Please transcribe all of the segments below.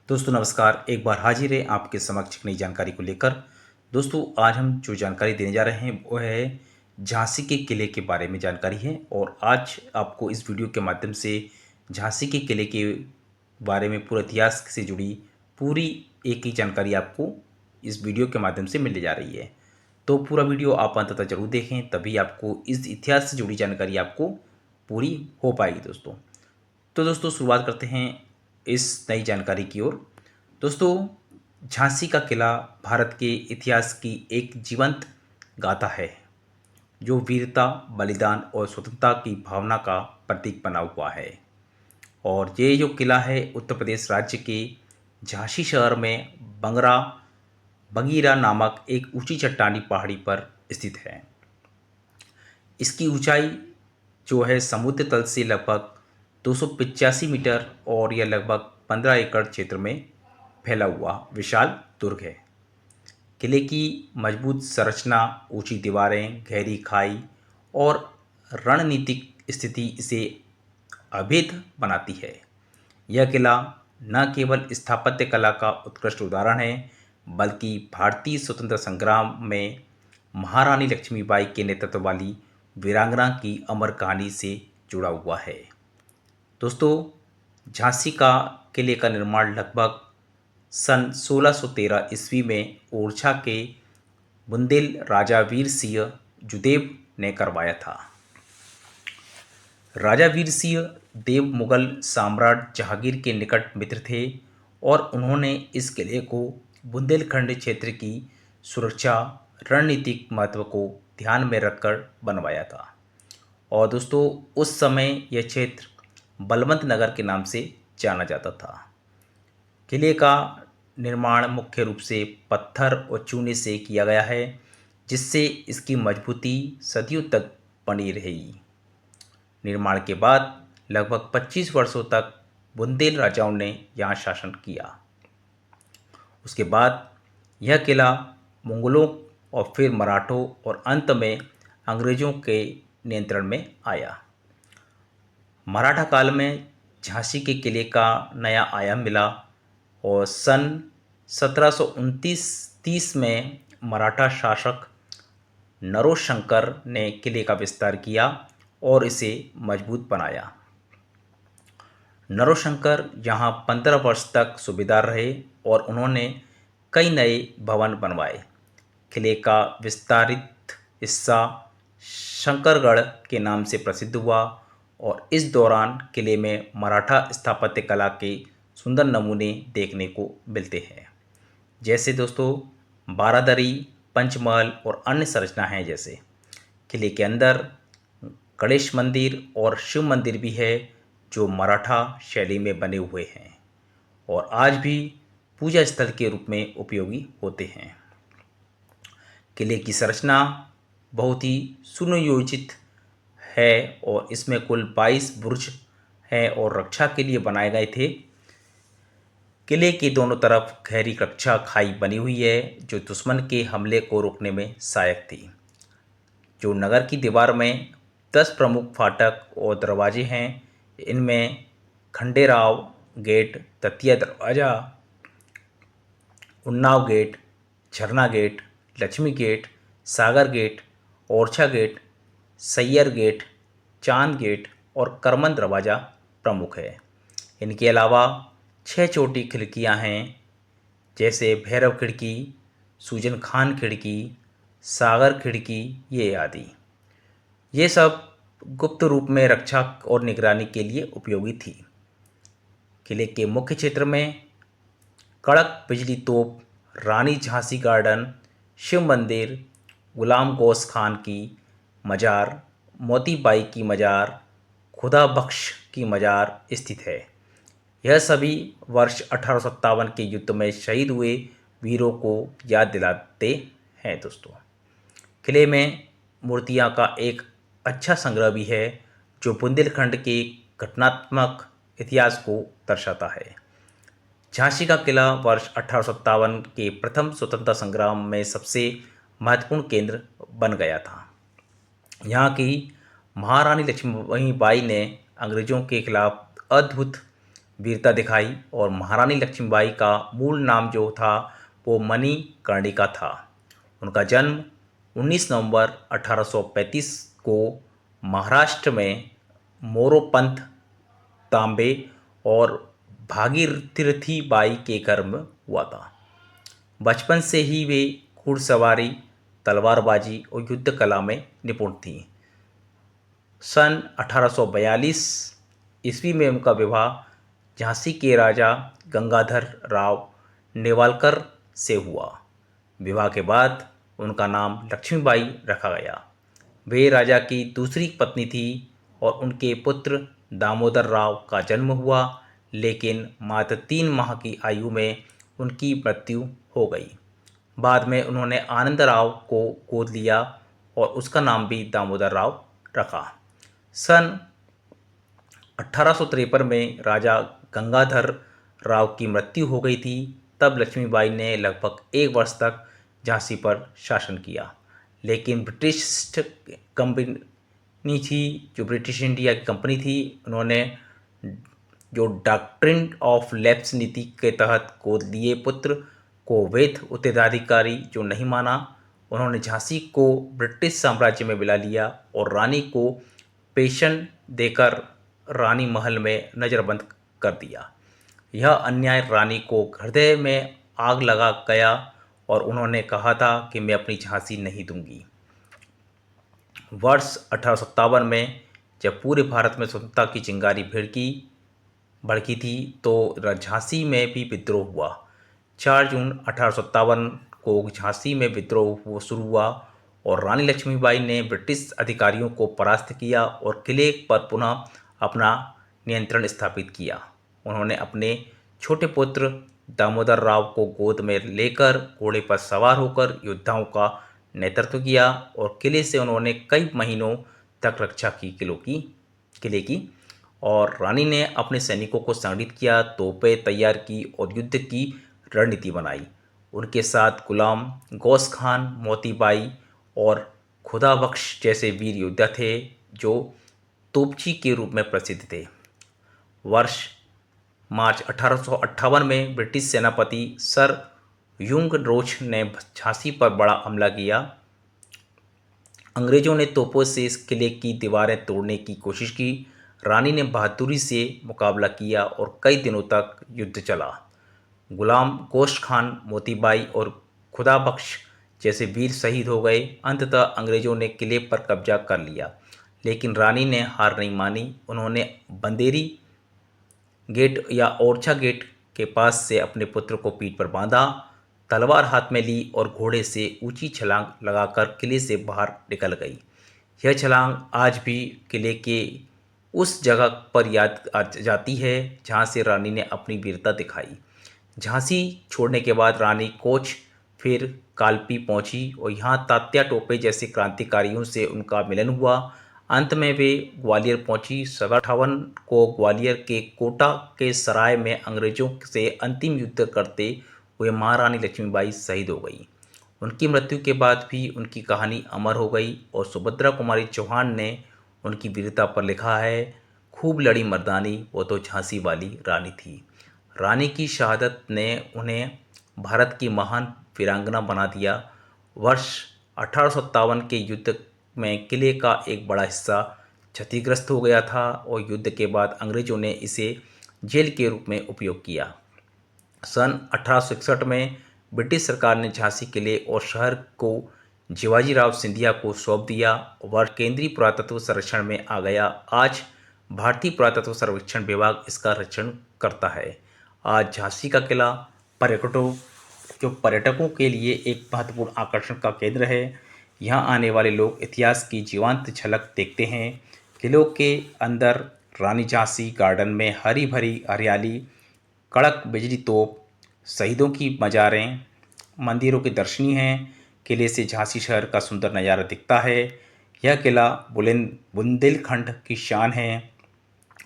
दोस्तों नमस्कार, एक बार हाजिर है आपके समक्ष एक नई जानकारी को लेकर। दोस्तों आज हम जो जानकारी देने जा रहे हैं वो है झांसी के किले के बारे में जानकारी है। और आज आपको इस वीडियो के माध्यम से झांसी के किले के बारे में पूरा इतिहास से जुड़ी पूरी एक ही जानकारी आपको इस वीडियो के माध्यम से मिलने जा रही है। तो पूरा वीडियो आप अंत तक जरूर देखें, तभी आपको इस इतिहास से जुड़ी जानकारी आपको पूरी हो पाएगी दोस्तों। तो दोस्तों शुरुआत करते हैं इस नई जानकारी की ओर। दोस्तों झांसी का किला भारत के इतिहास की एक जीवंत गाथा है जो वीरता, बलिदान और स्वतंत्रता की भावना का प्रतीक बना हुआ है। और ये जो किला है उत्तर प्रदेश राज्य के झांसी शहर में बगीरा नामक एक ऊंची चट्टानी पहाड़ी पर स्थित है। इसकी ऊंचाई जो है समुद्र तल से लगभग 285 मीटर और यह लगभग 15 एकड़ क्षेत्र में फैला हुआ विशाल दुर्ग है। किले की मजबूत संरचना, ऊंची दीवारें, गहरी खाई और रणनीतिक स्थिति इसे अभेद्य बनाती है। यह किला न केवल स्थापत्य कला का उत्कृष्ट उदाहरण है बल्कि भारतीय स्वतंत्रता संग्राम में महारानी लक्ष्मीबाई के नेतृत्व वाली वीरांगना की अमर कहानी से जुड़ा हुआ है। दोस्तों झांसी का किले का निर्माण लगभग सन 1613 ईस्वी में ओरछा के बुंदेल राजा वीर सिंह जुदेव ने करवाया था। राजा वीर सिंह देव मुगल सम्राट जहांगीर के निकट मित्र थे और उन्होंने इस किले को बुंदेलखंड क्षेत्र की सुरक्षा रणनीतिक महत्व को ध्यान में रखकर बनवाया था। और दोस्तों उस समय यह क्षेत्र बलवंत नगर के नाम से जाना जाता था। किले का निर्माण मुख्य रूप से पत्थर और चूने से किया गया है, जिससे इसकी मजबूती सदियों तक बनी रही। निर्माण के बाद लगभग 25 वर्षों तक बुंदेल राजाओं ने यहाँ शासन किया। उसके बाद यह किला मुगलों और फिर मराठों और अंत में अंग्रेज़ों के नियंत्रण में आया। मराठा काल में झांसी के किले का नया आयाम मिला और सन 1729-30 में मराठा शासक नरोशंकर ने किले का विस्तार किया और इसे मजबूत बनाया। नरोशंकर यहाँ 15 वर्ष तक सूबेदार रहे और उन्होंने कई नए भवन बनवाए। किले का विस्तारित हिस्सा शंकरगढ़ के नाम से प्रसिद्ध हुआ और इस दौरान किले में मराठा स्थापत्य कला के सुंदर नमूने देखने को मिलते हैं, जैसे दोस्तों बारादरी, पंचमहल और अन्य संरचना हैं। जैसे किले के अंदर गणेश मंदिर और शिव मंदिर भी है जो मराठा शैली में बने हुए हैं और आज भी पूजा स्थल के रूप में उपयोगी होते हैं। किले की संरचना बहुत ही सुनियोजित है और इसमें कुल 22 बुर्ज हैं और रक्षा के लिए बनाए गए थे। किले के दोनों तरफ गहरी रक्षा खाई बनी हुई है जो दुश्मन के हमले को रोकने में सहायक थी। जो नगर की दीवार में 10 प्रमुख फाटक और दरवाजे हैं, इनमें खंडेराव गेट, ततिया दरवाज़ा, Unnao gate, Jharna gate, Laxmi gate, Sagar gate, Orchha gate, Saiyar gate, Chand gate और करमन दरवाज़ा प्रमुख है। इनके अलावा 6 छोटी खिड़कियां हैं, जैसे भैरव खिड़की, सूजन खान खिड़की, सागर खिड़की, ये आदि। ये सब गुप्त रूप में रक्षा और निगरानी के लिए उपयोगी थी। किले के मुख्य क्षेत्र में कड़क बिजली तोप, रानी झांसी गार्डन, शिव मंदिर, गुलाम गौस खान की मज़ार, मोतीबाई की मज़ार, खुदा बख्श की मज़ार स्थित है। यह सभी वर्ष 1857 के युद्ध में शहीद हुए वीरों को याद दिलाते हैं। दोस्तों किले में मूर्तियां का एक अच्छा संग्रह भी है जो बुंदेलखंड के घटनात्मक इतिहास को दर्शाता है। झांसी का किला वर्ष 1857 के प्रथम स्वतंत्रता संग्राम में सबसे महत्वपूर्ण केंद्र बन गया था। यहाँ की महारानी लक्ष्मीबाई ने अंग्रेज़ों के खिलाफ अद्भुत वीरता दिखाई और महारानी लक्ष्मीबाई का मूल नाम जो था वो मणिकर्णिका था। उनका जन्म 19 नवंबर 1835 को महाराष्ट्र में मोरोपंत तांबे और भागीरथी बाई के घर में हुआ था। बचपन से ही वे घुड़सवारी, तलवारबाजी और युद्ध कला में निपुण थीं। सन 1842 ईस्वी में उनका विवाह झांसी के राजा गंगाधर राव नेवालकर से हुआ। विवाह के बाद उनका नाम लक्ष्मीबाई रखा गया। वे राजा की दूसरी पत्नी थी और उनके पुत्र दामोदर राव का जन्म हुआ, लेकिन मात्र 3 माह की आयु में उनकी मृत्यु हो गई। बाद में उन्होंने आनंद राव को गोद लिया और उसका नाम भी दामोदर राव रखा। सन 1853 में राजा गंगाधर राव की मृत्यु हो गई थी। तब लक्ष्मीबाई ने लगभग 1 वर्ष तक झांसी पर शासन किया, लेकिन ब्रिटिश कंपनी थी, जो ब्रिटिश इंडिया की कंपनी थी, उन्होंने जो डॉक्ट्रिन ऑफ लैप्स नीति के तहत गोद लिए पुत्र को वैध उत्तराधिकारी जो नहीं माना। उन्होंने झांसी को ब्रिटिश साम्राज्य में मिला लिया और रानी को पेंशन देकर रानी महल में नज़रबंद कर दिया। यह अन्याय रानी को हृदय में आग लगा गया और उन्होंने कहा था कि मैं अपनी झांसी नहीं दूंगी। वर्ष 1857 में जब पूरे भारत में स्वतंत्रता की चिंगारी भड़की थी तो झांसी में भी विद्रोह हुआ। 4 जून 1857 को झांसी में विद्रोह शुरू हुआ और रानी लक्ष्मीबाई ने ब्रिटिश अधिकारियों को परास्त किया और किले पर पुनः अपना नियंत्रण स्थापित किया। उन्होंने अपने छोटे पुत्र दामोदर राव को गोद में लेकर घोड़े पर सवार होकर योद्धाओं का नेतृत्व किया और किले से उन्होंने कई महीनों तक रक्षा की किले की। और रानी ने अपने सैनिकों को संगठित किया, तोपें तैयार की और युद्ध की रणनीति बनाई। उनके साथ गुलाम गौस खान, मोतीबाई और खुदाबख्श जैसे वीर योद्धा थे जो तोपची के रूप में प्रसिद्ध थे। मार्च 1858 में ब्रिटिश सेनापति सर यूंग रोच ने झांसी पर बड़ा हमला किया। अंग्रेजों ने तोपों से इस किले की दीवारें तोड़ने की कोशिश की। रानी ने बहादुरी से मुकाबला किया और कई दिनों तक युद्ध चला। गुलाम गोश्त खान, मोतीबाई और खुदाबख्श जैसे वीर शहीद हो गए। अंततः अंग्रेजों ने किले पर कब्जा कर लिया, लेकिन रानी ने हार नहीं मानी। उन्होंने बंदेरी गेट या ओरछा गेट के पास से अपने पुत्र को पीठ पर बांधा, तलवार हाथ में ली और घोड़े से ऊंची छलांग लगाकर किले से बाहर निकल गई। यह छलांग आज भी किले के उस जगह पर याद आ जाती है जहाँ से रानी ने अपनी वीरता दिखाई। झांसी छोड़ने के बाद रानी कोच फिर कालपी पहुंची और यहाँ तात्या टोपे जैसे क्रांतिकारियों से उनका मिलन हुआ। अंत में वे ग्वालियर पहुंची। 1758 को ग्वालियर के कोटा के सराय में अंग्रेजों से अंतिम युद्ध करते हुए महारानी लक्ष्मीबाई शहीद हो गई। उनकी मृत्यु के बाद भी उनकी कहानी अमर हो गई और सुभद्रा कुमारी चौहान ने उनकी वीरता पर लिखा है, खूब लड़ी मर्दानी, वो तो झांसी वाली रानी थी। रानी की शहादत ने उन्हें भारत की महान वीरांगना बना दिया। वर्ष 1857 के युद्ध में किले का एक बड़ा हिस्सा क्षतिग्रस्त हो गया था और युद्ध के बाद अंग्रेजों ने इसे जेल के रूप में उपयोग किया। सन 1861 में ब्रिटिश सरकार ने झांसी किले और शहर को शिवाजीराव सिंधिया को सौंप दिया। वर्ष केंद्रीय पुरातत्व संरक्षण में आ गया। आज भारतीय पुरातत्व सर्वेक्षण विभाग इसका रक्षण करता है। आज झांसी का किला पर्यटकों के लिए एक महत्वपूर्ण आकर्षण का केंद्र है। यहाँ आने वाले लोग इतिहास की जीवंत झलक देखते हैं। किलों के अंदर रानी झांसी गार्डन में हरी भरी हरियाली, कड़क बिजली तोप, शहीदों की मज़ारें, मंदिरों की दर्शनी हैं। किले से झांसी शहर का सुंदर नज़ारा दिखता है। यह किला बुंदेलखंड की शान है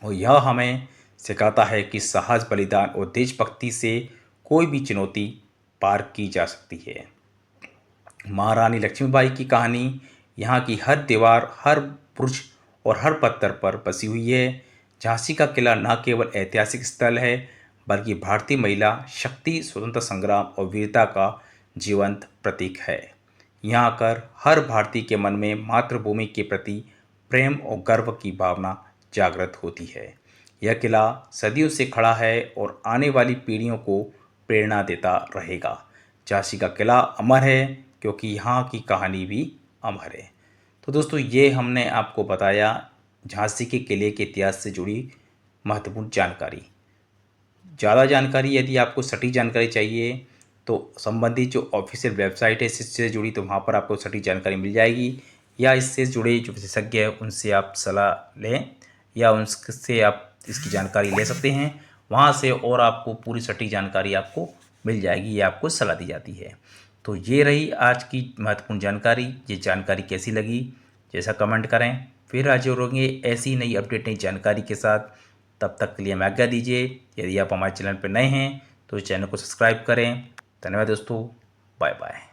और यह हमें सिखाता है कि साहस, बलिदान और देशभक्ति से कोई भी चुनौती पार की जा सकती है। महारानी लक्ष्मीबाई की कहानी यहाँ की हर दीवार, हर बुर्ज और हर पत्थर पर बसी हुई है। झांसी का किला न केवल ऐतिहासिक स्थल है बल्कि भारतीय महिला शक्ति, स्वतंत्रता संग्राम और वीरता का जीवंत प्रतीक है। यहाँ आकर हर भारतीय के मन में मातृभूमि के प्रति प्रेम और गर्व की भावना जागृत होती है। यह किला सदियों से खड़ा है और आने वाली पीढ़ियों को प्रेरणा देता रहेगा। झांसी का किला अमर है क्योंकि यहाँ की कहानी भी अमर है। तो दोस्तों, ये हमने आपको बताया झांसी के किले के इतिहास से जुड़ी महत्वपूर्ण जानकारी। ज़्यादा जानकारी यदि आपको सटीक जानकारी चाहिए तो संबंधित जो ऑफिशियल वेबसाइट है इससे जुड़ी, तो वहाँ पर आपको सटीक जानकारी मिल जाएगी, या इससे जुड़े जो विशेषज्ञ हैं उनसे आप सलाह लें या उनसे आप इसकी जानकारी ले सकते हैं वहाँ से, और आपको पूरी सटीक जानकारी आपको मिल जाएगी, ये आपको सलाह दी जाती है। तो ये रही आज की महत्वपूर्ण जानकारी। ये जानकारी कैसी लगी जैसा कमेंट करें। फिर हाजिर होंगे ऐसी नई अपडेट, नई जानकारी के साथ। तब तक के लिए हमें आज्ञा दीजिए। यदि आप हमारे चैनल पर नए हैं तो इस चैनल को सब्सक्राइब करें। धन्यवाद दोस्तों, बाय बाय।